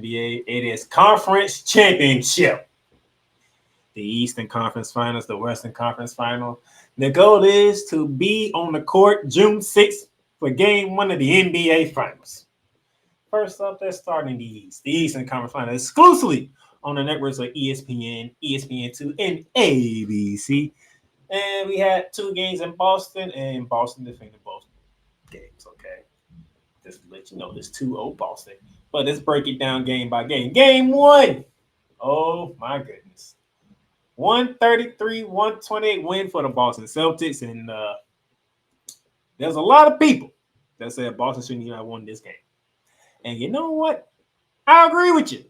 NBA. It is conference championship. The Eastern Conference Finals, the Western Conference Final. The goal is to be on the court June 6th for game one of the NBA Finals. First up, let's start in the East. The Eastern Conference Final exclusively on the networks of ESPN, ESPN2, and ABC. And we had two games in Boston, and Boston defended both games, okay? Just to let you know, this 2-0 Boston. But let's break it down game by game. Game one. Oh, my goodness. 133-128 win for the Boston Celtics. And there's a lot of people that said Boston shouldn't even have won this game. And you know what? I agree with you.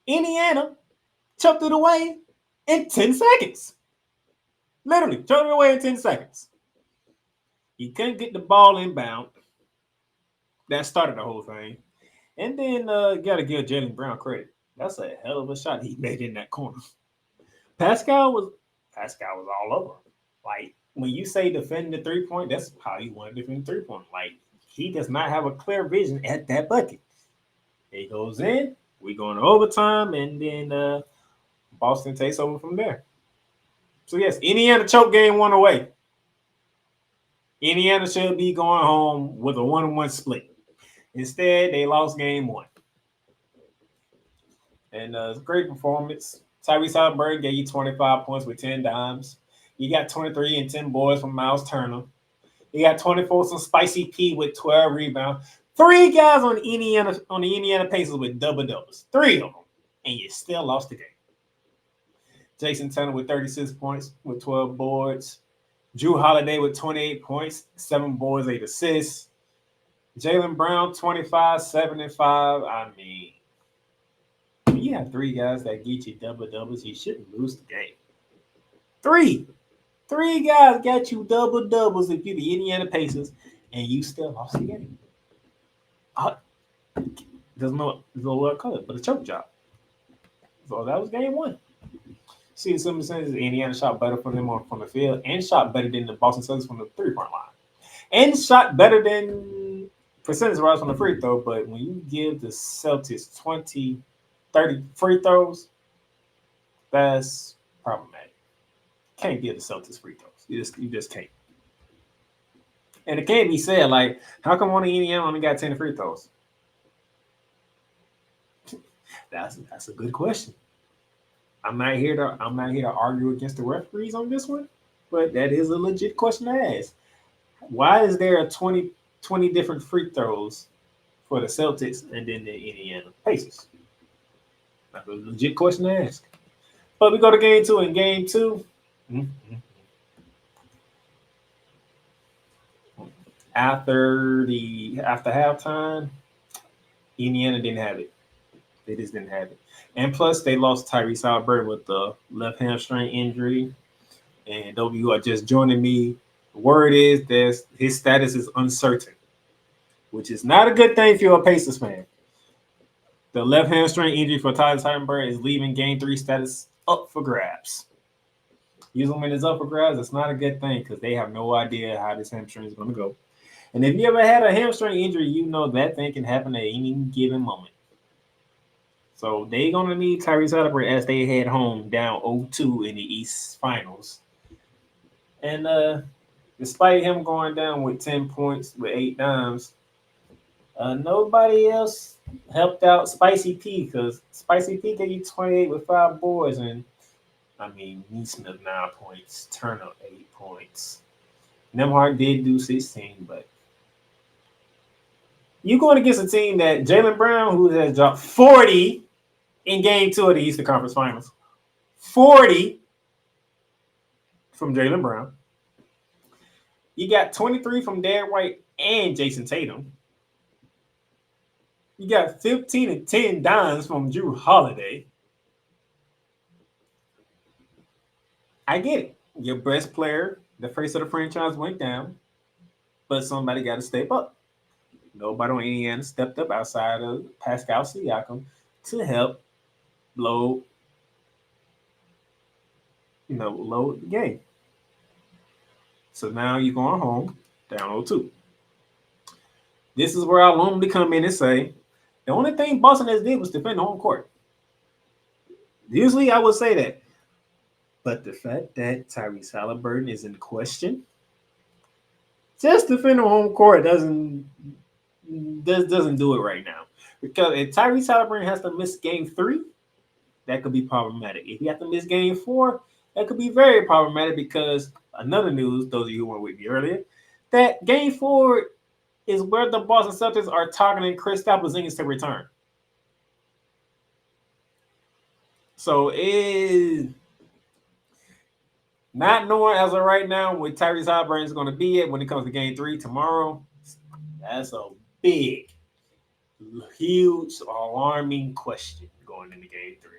Indiana choked it away in 10 seconds. Literally, choked it away in 10 seconds. You couldn't get the ball inbound. That started the whole thing. And then you got to give Jaylen Brown credit. That's a hell of a shot he made in that corner. Pascal was all over. Like, when you say defending the three-point, that's how you want to defend the three-point. Like, he does not have a clear vision at that bucket. He goes in, we go into overtime, and then Boston takes over from there. So, yes, Indiana choked game one away. Indiana should be going home with a 1-1 split. Instead, they lost game one. And great performance. Tyrese Hailburton gave you 25 points with 10 dimes. You got 23 and 10 boards from Miles Turner. You got 24 from Spicy P with 12 rebounds. Three guys on the Indiana Pacers with double-doubles. Three of them. And you still lost the game. Jason Turner with 36 points with 12 boards. Jrue Holiday with 28 points, 7 boards, 8 assists. Jaylen Brown, 25, 7 and 5. I mean, when you have three guys that get you double-doubles, you shouldn't lose the game. Three guys got you double-doubles if you're the Indiana Pacers, and you still lost the game. There's no word call it, but a choke job. So that was game one. See, some percentage Indiana shot better from them from the field and shot better than the Boston Celtics from the three-point line. And shot better than percentage-wise from the free throw, but when you give the Celtics 20, 30 free throws, that's problematic. Can't give the Celtics free throws. You just can't. And it can't be said, like, how come one of Indiana only got 10 free throws? That's a good question. I'm not here to argue against the referees on this one, but that is a legit question to ask. Why is there a 20 different free throws for the Celtics and then the Indiana Pacers? That's a legit question to ask. But we go to game two. In game two, after halftime, Indiana didn't have it. They just didn't have it. And plus, they lost Tyrese Hailburton with the left hamstring injury. And those of you who are just joining me, the word is that his status is uncertain, which is not a good thing if you're a Pacers fan. The left hamstring injury for Tyrese Hailburton is leaving game three status up for grabs. Usually when it's up for grabs, it's not a good thing because they have no idea how this hamstring is going to go. And if you ever had a hamstring injury, you know that thing can happen at any given moment. So they're going to need Tyrese Hailburton as they head home down 0-2 in the East Finals. And despite him going down with 10 points with 8 dimes, nobody else helped out Spicy P because Spicy P gave you 28 with 5 boards. And, I mean, Neesmith 9 points, Turner 8 points. Nembhard did do 16, but you're going against a team that Jaylen Brown, who has dropped 40 in game 2 of the Eastern Conference Finals. 40 from Jaylen Brown. You got 23 from Derrick White and Jason Tatum. You got 15 and 10 dimes from Jrue Holiday. I get it. Your best player, the face of the franchise, went down, but somebody got to step up. Nobody on Indiana stepped up outside of Pascal Siakam to help load the game. So now you're going home down 0-2. This is where I normally come in and say The only thing Boston has did was defend the home court. Usually I would say that. But the fact that Tyrese Hailburton is in question, just defending home court doesn't do it right now. Because if Tyrese Hailburton has to miss game 3, that could be problematic. If he has to miss game 4, that could be very problematic because another news, those of you who were with me earlier, that game 4 is where the Boston Celtics are targeting Kristaps Porzingis to return. So not knowing as of right now where Tyrese Hailburton is going to be at when it comes to game 3 tomorrow, that's a big, huge, alarming question going into game 3.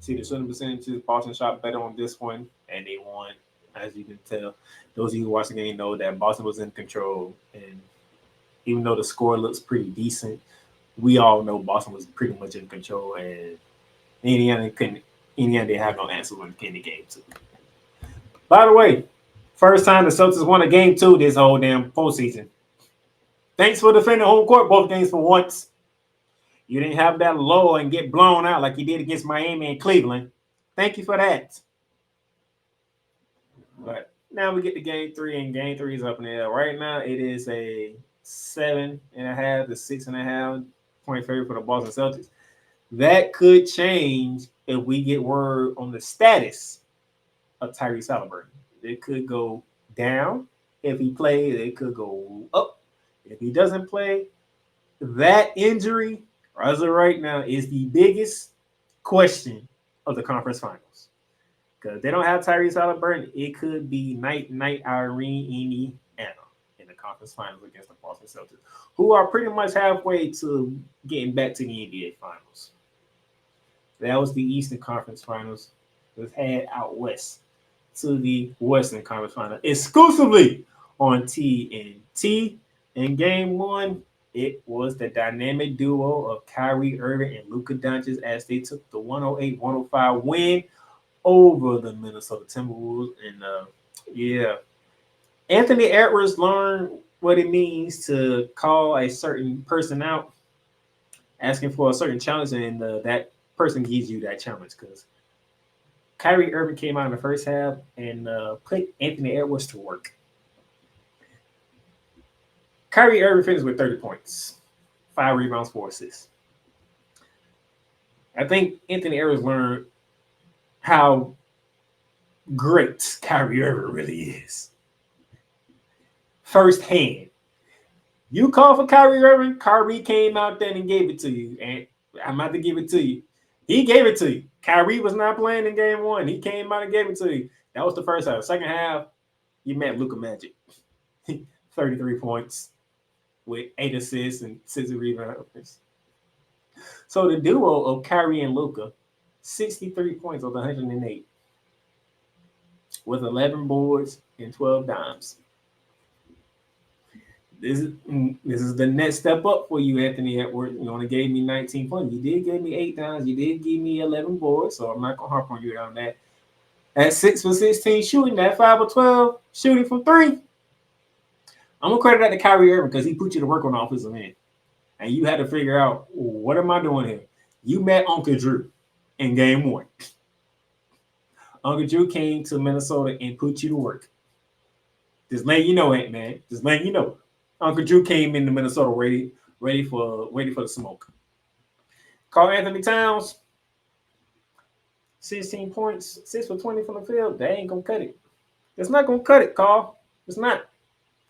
See the shooting percentages, Boston shot better on this one, and they won. As you can tell, those of you who watch the game know that Boston was in control, and even though the score looks pretty decent, we all know Boston was pretty much in control, and Indiana didn't have no answer when it came to game 2. By the way, first time the Celtics won a game 2 this whole damn postseason. Thanks for defending home court both games for once. You didn't have that low and get blown out like you did against Miami and Cleveland. Thank you for that. But now we get to game 3, and game 3 is up in the air. Right now, it is a 7.5 to 6.5 point favorite for the Boston Celtics. That could change if we get word on the status of Tyrese Hailburton. It could go down if he plays. It could go up if he doesn't play. That injury, as of right now, is the biggest question of the conference finals. Because they don't have Tyrese Hailburton, it could be night Irene, Indiana in the conference finals against the Boston Celtics, who are pretty much halfway to getting back to the NBA finals. That was the Eastern Conference Finals. Let's head out west to the Western Conference Finals exclusively on TNT. In game 1, it was the dynamic duo of Kyrie, Irving, and Luka Doncic as they took the 108-105 win over the Minnesota Timberwolves. And Anthony Edwards learned what it means to call a certain person out, asking for a certain challenge, and that person gives you that challenge. Because Kyrie Irving came out in the first half and put Anthony Edwards to work. Kyrie Irving finished with 30 points, 5 rebounds, 4 assists. I think Anthony Edwards learned how great Kyrie Irving really is firsthand. You call for Kyrie Irving, Kyrie came out there and gave it to you. And I'm about to give it to you. He gave it to you. Kyrie was not playing in game 1. He came out and gave it to you. That was the first half. Second half, you met Luka Magic. 33 points with 8 assists and 6 rebounds. So the duo of Kyrie and Luka, 63 points of 108 with 11 boards and 12 dimes. This is the next step up for you, Anthony Edwards. You only gave me 19 points. You did give me 8 dimes. You did give me 11 boards, so I'm not going to harp on you on that. At 6 for 16 shooting, that 5 for 12 shooting from 3. I'm going to credit that to Kyrie Irving because he put you to work on the offensive end. And you had to figure out, what am I doing here? You met Uncle Drew in game 1. Uncle Drew came to Minnesota and put you to work. Just letting you know, man. Just letting you know. Uncle Drew came into Minnesota ready for the smoke. Karl-Anthony Towns, 16 points, 6 for 20 from the field. They ain't gonna cut it. It's not gonna cut it, Carl. It's not.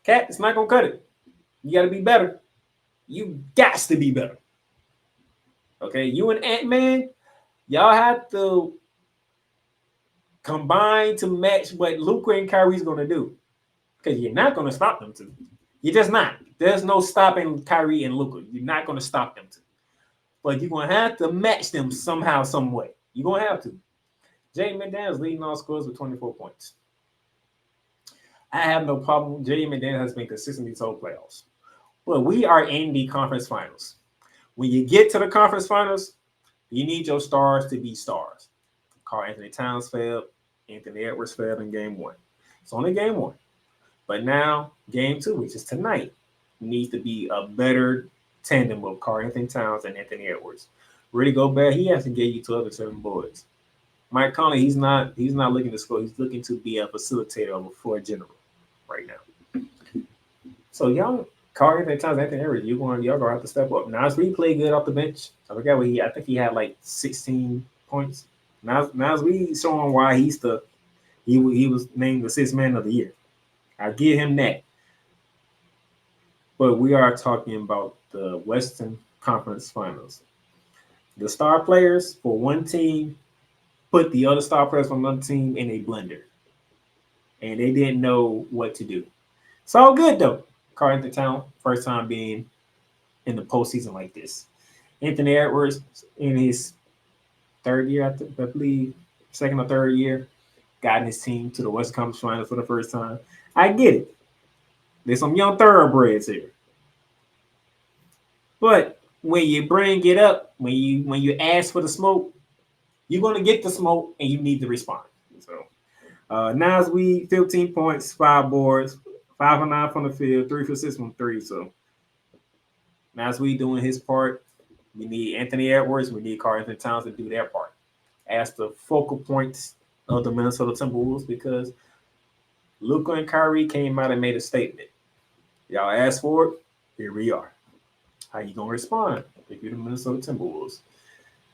Cat, it's not gonna cut it. You gotta be better. You got to be better. Okay, you and Ant-Man, y'all have to combine to match what Luka and Kyrie's gonna do. Because you're not gonna stop them two. You're just not. There's no stopping Kyrie and Luka. You're not going to stop them two. But you're going to have to match them somehow, some way. You're going to have to. Jaden McDaniels leading all scores with 24 points. I have no problem. Jaden McDaniels has been consistently told playoffs. Well, we are in the conference finals. When you get to the conference finals, you need your stars to be stars. Karl-Anthony Towns failed. Anthony Edwards failed in game 1. It's only game 1. But now, game 2, which is tonight, needs to be a better tandem of Karl-Anthony Towns and Anthony Edwards. Rudy Gobert, he has to get you 12 or 7 boards. Mike Conley, he's not looking to score. He's looking to be a facilitator of a floor general right now. So y'all, Karl-Anthony Towns, Anthony Edwards, y'all gonna have to step up. Nas Reed played good off the bench. I forgot what I think he had like 16 points. Nas Reed showing why he was named the 6th man of the year. I give him that. But we are talking about the Western Conference Finals. The star players for one team put the other star players from another team in a blender. And they didn't know what to do. It's all good, though. Karl-Anthony Towns, first time being in the postseason like this. Anthony Edwards, in his 3rd year, I believe, 2nd or 3rd year, got his team to the West Conference Finals for the first time. I get it. There's some young thoroughbreds here. But when you bring it up, when you ask for the smoke, you're going to get the smoke and you need to respond. So Nas Reed, 15 points, 5 boards, 5 for 9 from the field, 3 for 6 from 3. So Nas Reed doing his part. We need Anthony Edwards. We need Karl-Anthony Towns to do their part as the focal points of the Minnesota Timberwolves, because Luka and Kyrie came out and made a statement. Y'all asked for it. Here we are. How you gonna respond if you're the Minnesota Timberwolves?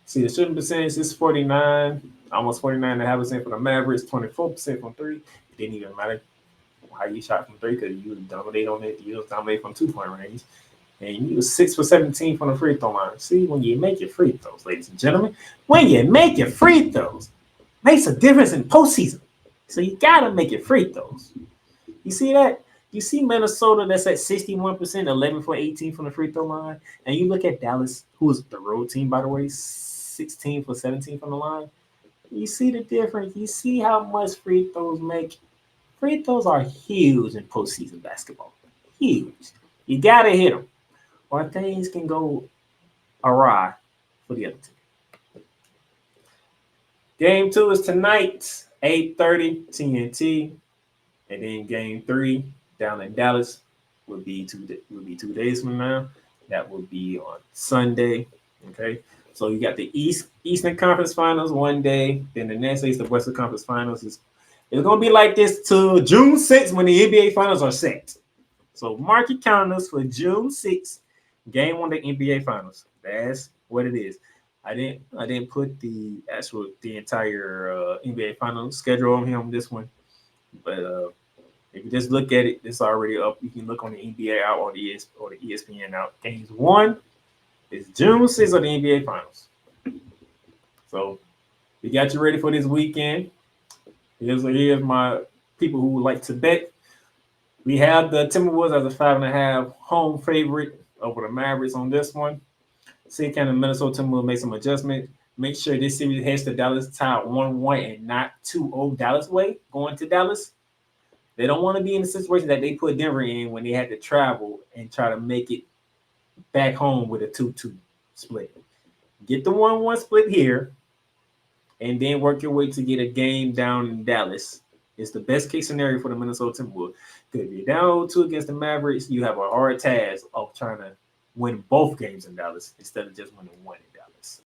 See, the shooting percentage is 49, almost 49.5% for the Mavericks, 24% from 3. It didn't even matter how you shot from 3 because you dominate on it. You dominate from 2-point range. And you was 6 for 17 from the free throw line. See, when you make your free throws, ladies and gentlemen, when you make your free throws, makes a difference in postseason. So you gotta make your free throws. You see that? You see Minnesota that's at 61%, 11 for 18 from the free throw line. And you look at Dallas, who is the road team, by the way, 16 for 17 from the line. You see the difference. You see how much free throws make. Free throws are huge in postseason basketball. Huge. You got to hit them, or things can go awry for the other team. Game 2 is tonight, 8:30 TNT. And then game 3 down in Dallas would be 2 days from now. That would be on Sunday. Okay. So you got the Eastern Conference Finals one day, then the next day is the Western Conference Finals. It's gonna be like this till June 6th when the NBA Finals are set. So mark your calendars for June 6th, game 1 of the NBA Finals. That's what it is. I didn't put the entire NBA Finals schedule on here on this one. But if you just look at it, it's already up. You can look on the NBA out or the ESPN out. Games 1 is June 6th of the NBA Finals. So we got you ready for this weekend. Here's my people who would like to bet. We have the Timberwolves as a 5.5 home favorite over the Mavericks on this one. See, can the Minnesota Timberwolves make some adjustments? Make sure this series heads to Dallas tied 1-1 and not 2-0 Dallas way going to Dallas. They don't want to be in the situation that they put Denver in when they had to travel and try to make it back home with a 2-2 split. Get the 1-1 split here, and then work your way to get a game down in Dallas. It's the best case scenario for the Minnesota Timberwolves. Because if you're down 2 against the Mavericks, you have a hard task of trying to win both games in Dallas instead of just winning one.